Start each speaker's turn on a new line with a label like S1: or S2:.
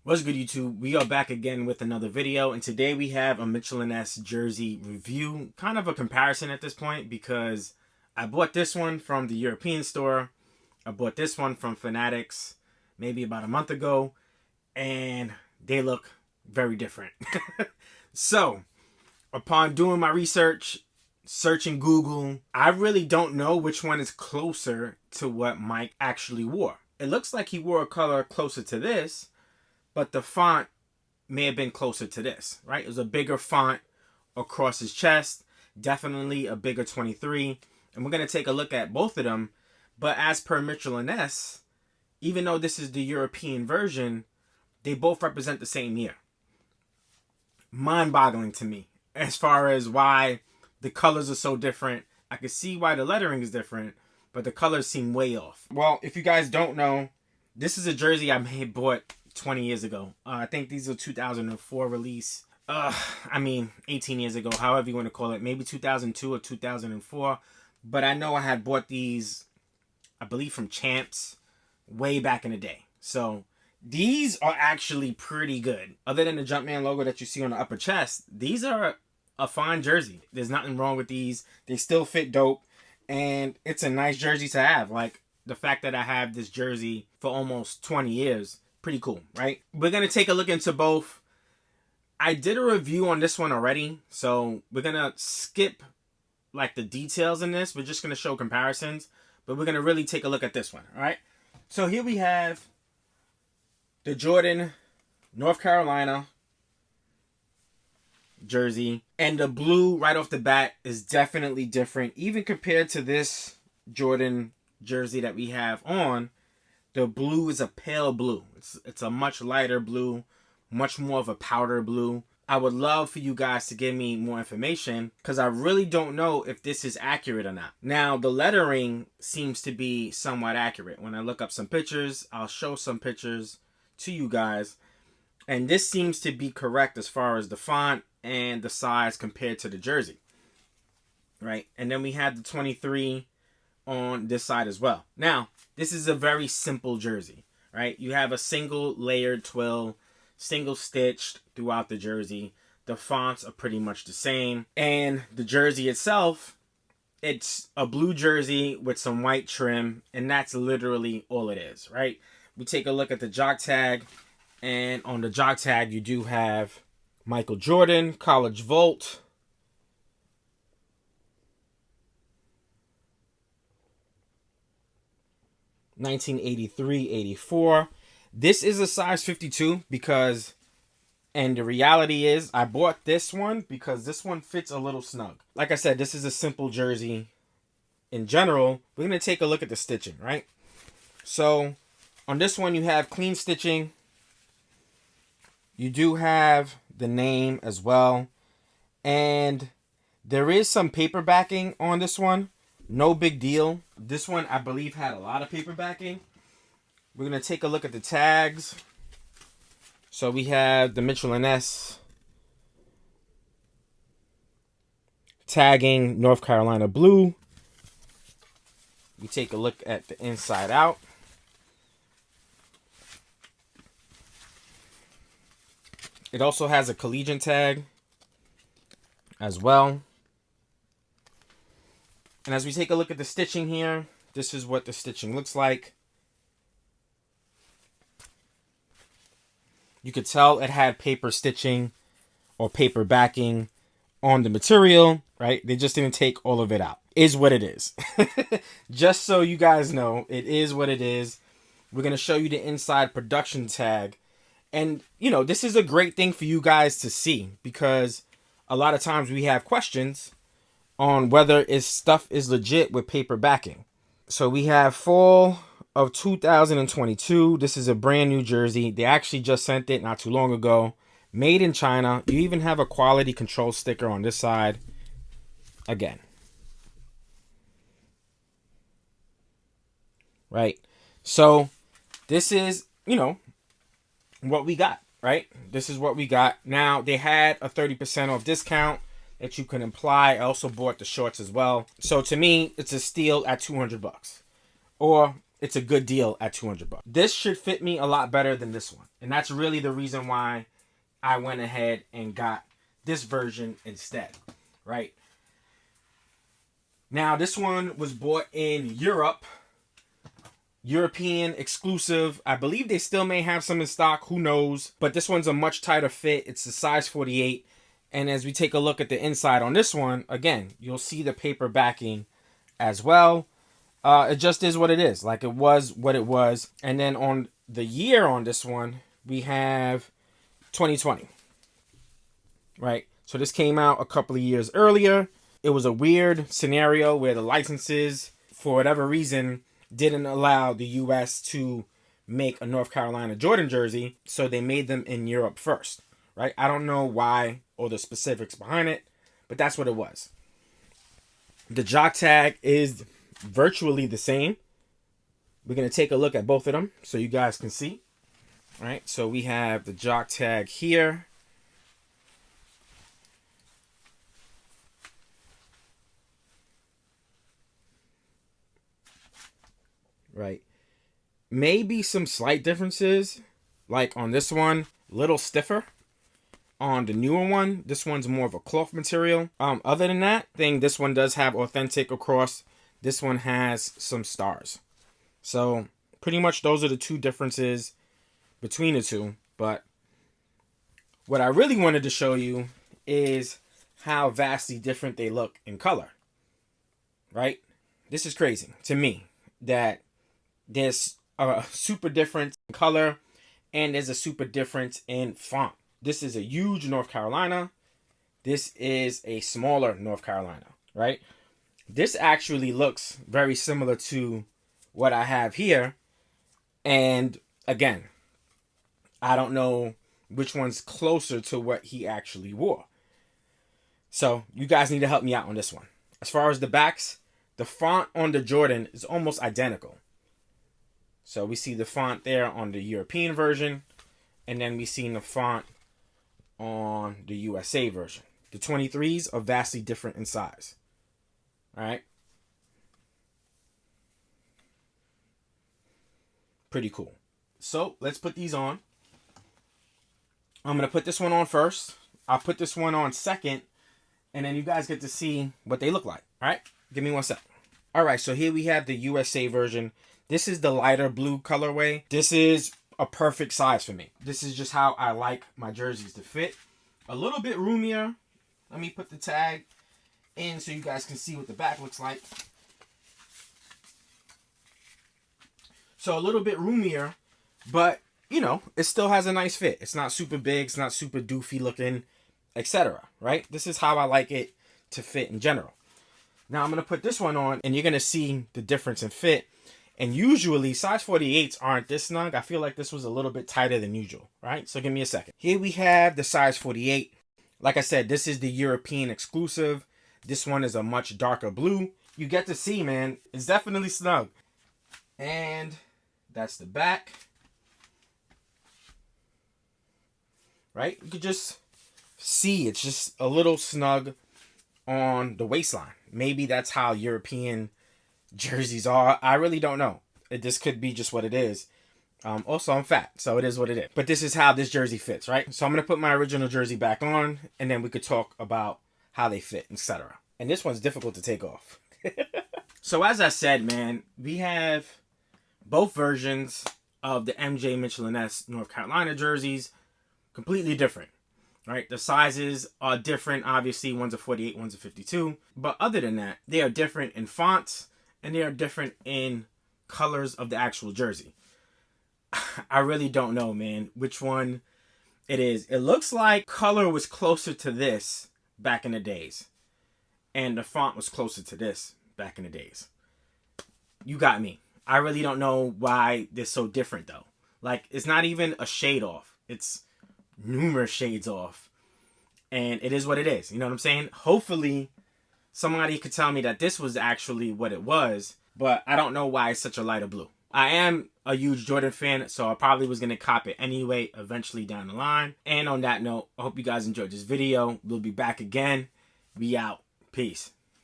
S1: What's good, YouTube? We are back again with another video, and today we have a Mitchell & Ness jersey review. Kind of a comparison at this point because I bought this one from the European store. I bought this one from Fanatics maybe about a month ago, and they look very different. So, upon doing my research, searching Google, I really don't know which one is closer to what Mike actually wore. It looks like he wore a color closer to this, but the font may have been closer to this, right? It was a bigger font across his chest, definitely a bigger 23. And we're going to take a look at both of them. But as per Mitchell & Ness, even though this is the European version, they both represent the same year. Mind-boggling to me as far as why the colors are so different. I can see why the lettering is different, but the colors seem way off. Well, if you guys don't know, this is a jersey I may have bought 20 years ago. I think these are 2004 release. 18 years ago, however you want to call it. Maybe 2002 or 2004. But I know I had bought these, I believe, from Champs way back in the day. So these are actually pretty good. Other than the Jumpman logo that you see on the upper chest, these are a fine jersey. There's nothing wrong with these. They still fit dope. And it's a nice jersey to have. Like, the fact that I have this jersey for almost 20 years, pretty cool, right? We're going to take a look into both. I did a review on this one already, so we're going to skip like the details in this. We're just going to show comparisons, but we're going to really take a look at this one, all right? So here we have the Jordan North Carolina jersey, and the blue right off the bat is definitely different, even compared to this Jordan jersey that we have on. The blue is a pale blue. It's a much lighter blue, much more of a powder blue. I would love for you guys to give me more information because I really don't know if this is accurate or not. Now, the lettering seems to be somewhat accurate. When I look up some pictures, I'll show some pictures to you guys. And this seems to be correct as far as the font and the size compared to the jersey, right? And then we have the 23 on this side as well. Now, this is a very simple jersey, right? You have a single layered twill, single stitched throughout the jersey. The fonts are pretty much the same. And the jersey itself, it's a blue jersey with some white trim, and that's literally all it is, right? We take a look at the jock tag, and on the jock tag, you do have Michael Jordan, College Vault, 1983-84. This is a size 52 because, and the reality is, I bought this one because this one fits a little snug. Like I said, this is a simple jersey in general. We're going to take a look at the stitching, right? So, on this one, you have clean stitching. You do have the name as well. And there is some paper backing on this one. No big deal. This one, I believe, had a lot of paper backing. We're going to take a look at the tags. So we have the Mitchell & Ness tagging North Carolina blue. We take a look at the inside out. It also has a collegiate tag as well. And as we take a look at the stitching here, this is what the stitching looks like. You could tell it had paper stitching or paper backing on the material, right? They just didn't take all of it out. Is what it is. Just so you guys know, it is what it is. We're going to show you the inside production tag. And, you know, this is a great thing for you guys to see because a lot of times we have questions on whether stuff is legit with paper backing. So we have fall of 2022. This is a brand new jersey. They actually just sent it not too long ago. Made in China. You even have a quality control sticker on this side. Again. Right. So this is, you know, what we got, right? This is what we got. Now, they had a 30% off discount that you can apply. I also bought the shorts as well. So to me, it's a steal at $200. Or it's a good deal at $200. This should fit me a lot better than this one. And that's really the reason why I went ahead and got this version instead, right? Now, this one was bought in Europe. European exclusive. I believe they still may have some in stock. Who knows? But this one's a much tighter fit. It's a size 48. And as we take a look at the inside on this one, again, you'll see the paper backing as well. It just is what it is. Like, it was what it was. And then on the year on this one, we have 2020. Right? So this came out a couple of years earlier. It was a weird scenario where the licenses, for whatever reason, didn't allow the U.S. to make a North Carolina Jordan jersey. So they made them in Europe first. Right? I don't know why or the specifics behind it, but that's what it was. The jock tag is virtually the same. We're going to take a look at both of them so you guys can see. All right, so we have the jock tag here. Right. Maybe some slight differences, like on this one, a little stiffer. On the newer one, this one's more of a cloth material. Other than that, this one does have authentic across. This one has some stars. So pretty much those are the two differences between the two. But what I really wanted to show you is how vastly different they look in color. Right? This is crazy to me that there's a super difference in color and there's a super difference in font. This is a huge North Carolina. This is a smaller North Carolina, right? This actually looks very similar to what I have here. And again, I don't know which one's closer to what he actually wore. So you guys need to help me out on this one. As far as the backs, the font on the Jordan is almost identical. So we see the font there on the European version. And then we see the font on the USA version. The 23s are vastly different in size. All right. Pretty cool. So let's put these on. I'm going to put this one on first. I'll put this one on second. And then you guys get to see what they look like. All right. Give me one sec. All right. So here we have the USA version. This is the lighter blue colorway. This is a perfect size for me. This is just how I like my jerseys to fit. A little bit roomier. Let me put the tag in so you guys can see what the back looks like. So a little bit roomier, but you know, it still has a nice fit. It's not super big, it's not super doofy looking, etc. Right? This is how I like it to fit in general. Now I'm going to put this one on and you're going to see the difference in fit. And usually size 48s aren't this snug. I feel like this was a little bit tighter than usual, right? So give me a second. Here we have the size 48. Like I said, this is the European exclusive. This one is a much darker blue. You get to see, man, it's definitely snug. And that's the back. Right? You could just see it's just a little snug on the waistline. Maybe that's how European jerseys are. I really don't know. This could be just what it is. Also, I'm fat, so it is what it is. But this is how this jersey fits, right? So I'm going to put my original jersey back on, and then we could talk about how they fit, etc. And this one's difficult to take off. So as I said, man, we have both versions of the MJ Mitchell and Ness North Carolina jerseys. Completely different, right? The sizes are different. Obviously, one's a 48, one's a 52. But other than that, they are different in fonts, and they are different in colors of the actual jersey. I really don't know, man, which one it is. It looks like color was closer to this back in the days. And the font was closer to this back in the days. You got me. I really don't know why they're so different, though. Like, it's not even a shade off. It's numerous shades off. And it is what it is. You know what I'm saying? Hopefully somebody could tell me that this was actually what it was, but I don't know why it's such a lighter blue. I am a huge Jordan fan, so I probably was going to cop it anyway, eventually down the line. And on that note, I hope you guys enjoyed this video. We'll be back again. Be out. Peace.